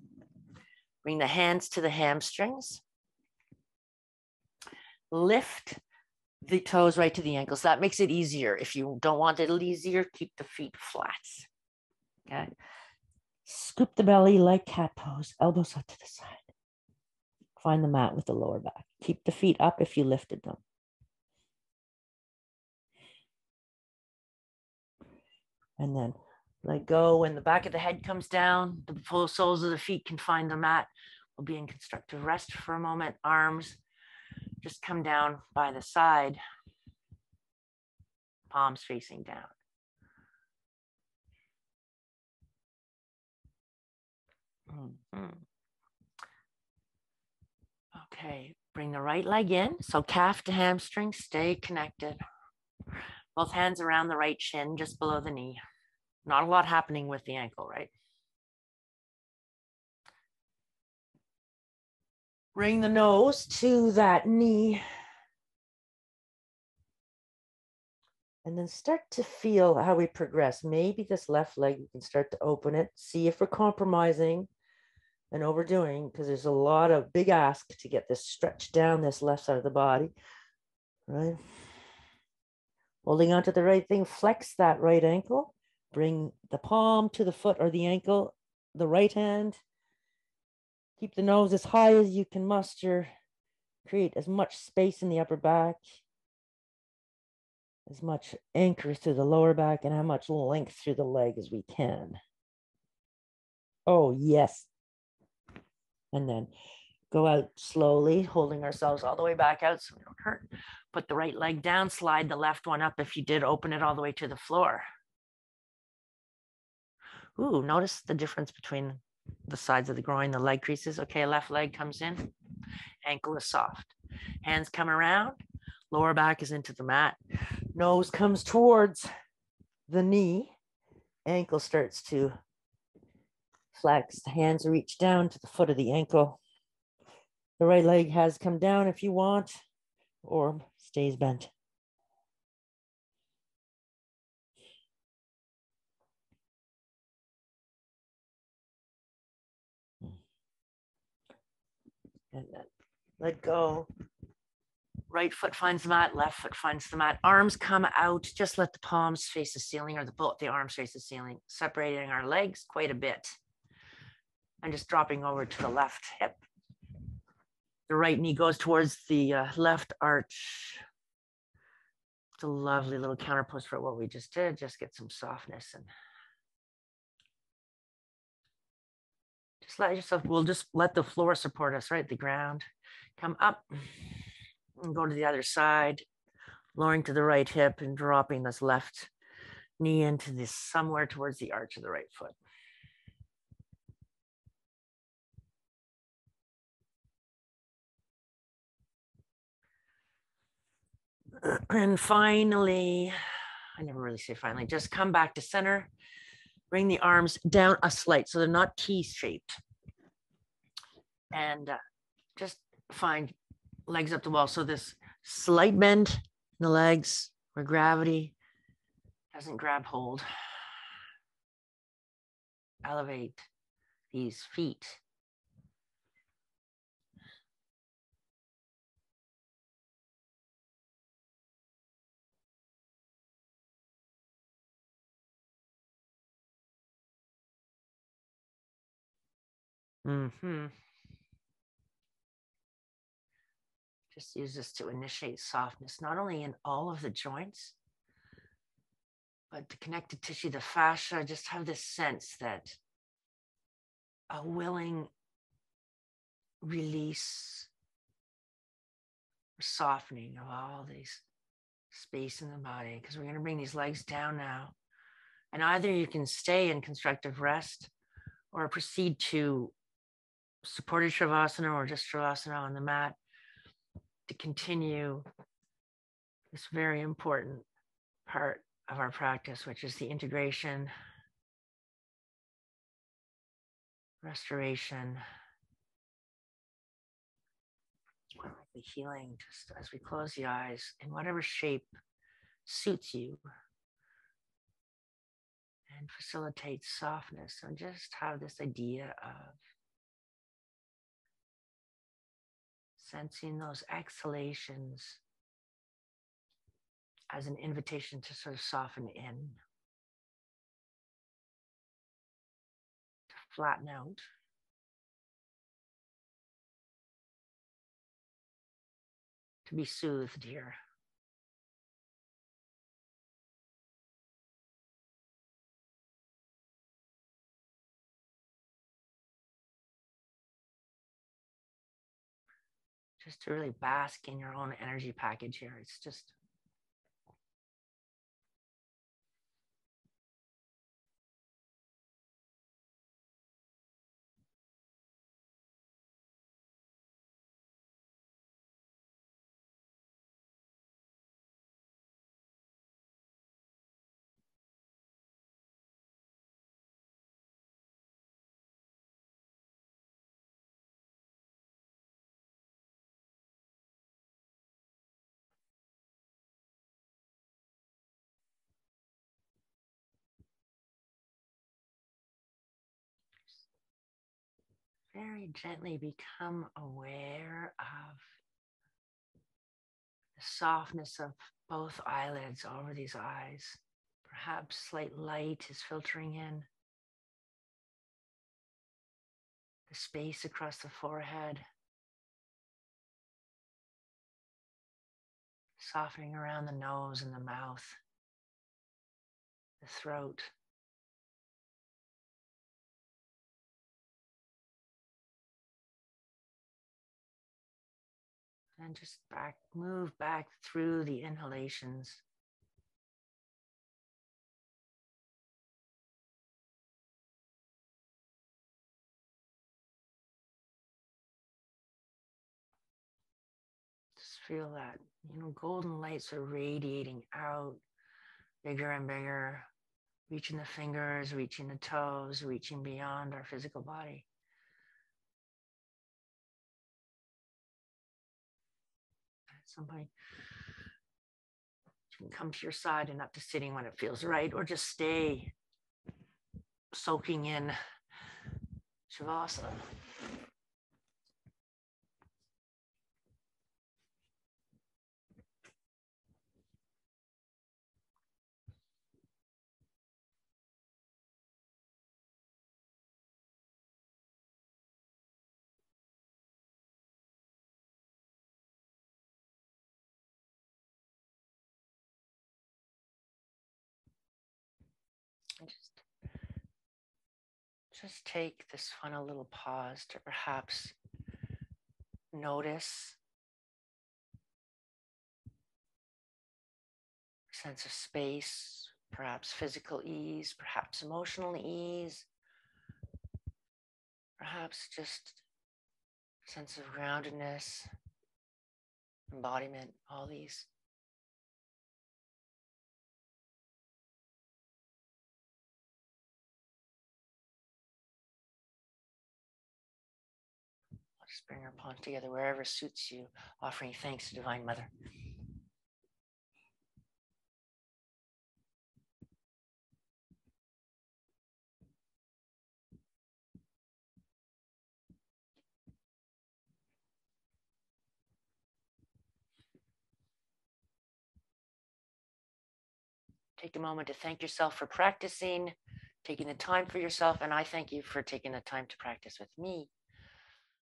Bring the hands to the hamstrings. Lift the toes right to the ankles. That makes it easier. If you don't want it easier, keep the feet flat. Okay. Scoop the belly like cat pose, elbows up to the side. Find the mat with the lower back. Keep the feet up if you lifted them. And then let go when the back of the head comes down. The full soles of the feet can find the mat. We'll be in constructive rest for a moment. Arms just come down by the side. Palms facing down. Okay, bring the right leg in. So calf to hamstring, stay connected. Both hands around the right shin, just below the knee. Not a lot happening with the ankle, right? Bring the nose to that knee. And then start to feel how we progress. Maybe this left leg, we can start to open it. See if we're compromising and overdoing, because there's a lot of big ask to get this stretched down this left side of the body, right? Holding onto the right thing, flex that right ankle. Bring the palm to the foot or the ankle, the right hand. Keep the nose as high as you can muster. create as much space in the upper back, as much anchor through the lower back, and how much length through the leg as we can. Oh, yes. And then go out slowly, holding ourselves all the way back out so we don't hurt. Put the right leg down, slide the left one up if you did open it all the way to the floor. Ooh, notice the difference between the sides of the groin, the leg creases. Okay, left leg comes in, ankle is soft. Hands come around, lower back is into the mat. Nose comes towards the knee. Ankle starts to flex. The hands reach down to the foot of the ankle. The right leg has come down if you want, or stays bent. And then let go. Right foot finds the mat, left foot finds the mat. Arms come out. Just let the palms face the ceiling, or both the arms face the ceiling, separating our legs quite a bit. And just dropping over to the left hip. The right knee goes towards the left arch. It's a lovely little counter pose for what we just did. Just get some softness and just let yourself, we'll just let the floor support us, right? The ground. Come up and go to the other side, lowering to the right hip and dropping this left knee into this somewhere towards the arch of the right foot. And finally, I never really say finally, just come back to center. Bring the arms down a slight so they're not T-shaped. And just find legs up the wall. So this slight bend in the legs where gravity doesn't grab hold. Elevate these feet. Just use this to initiate softness, not only in all of the joints, but the connective tissue, the fascia. Just have this sense that a willing release, softening of all these space in the body, because we're going to bring these legs down now. And either you can stay in constructive rest or proceed to supported Shavasana or just Shavasana on the mat to continue this very important part of our practice, which is the integration, restoration, the healing, just as we close the eyes in whatever shape suits you and facilitates softness. So just have this idea of sensing those exhalations as an invitation to sort of soften in, to flatten out. To be soothed here. Just to really bask in your own energy package here. It's just very gently become aware of the softness of both eyelids over these eyes. Perhaps slight light is filtering in. The space across the forehead. Softening around the nose and the mouth, the throat. And just move back through the inhalations. Just feel that, golden lights are radiating out, bigger and bigger, reaching the fingers, reaching the toes, reaching beyond our physical body. At some point, you can come to your side and up to sitting when it feels right, or just stay soaking in Shavasana. And just take this final little pause to perhaps notice a sense of space, perhaps physical ease, perhaps emotional ease, perhaps just a sense of groundedness, embodiment, all these. Just bring our palms together wherever suits you, offering thanks to Divine Mother. Take a moment to thank yourself for practicing, taking the time for yourself, and I thank you for taking the time to practice with me.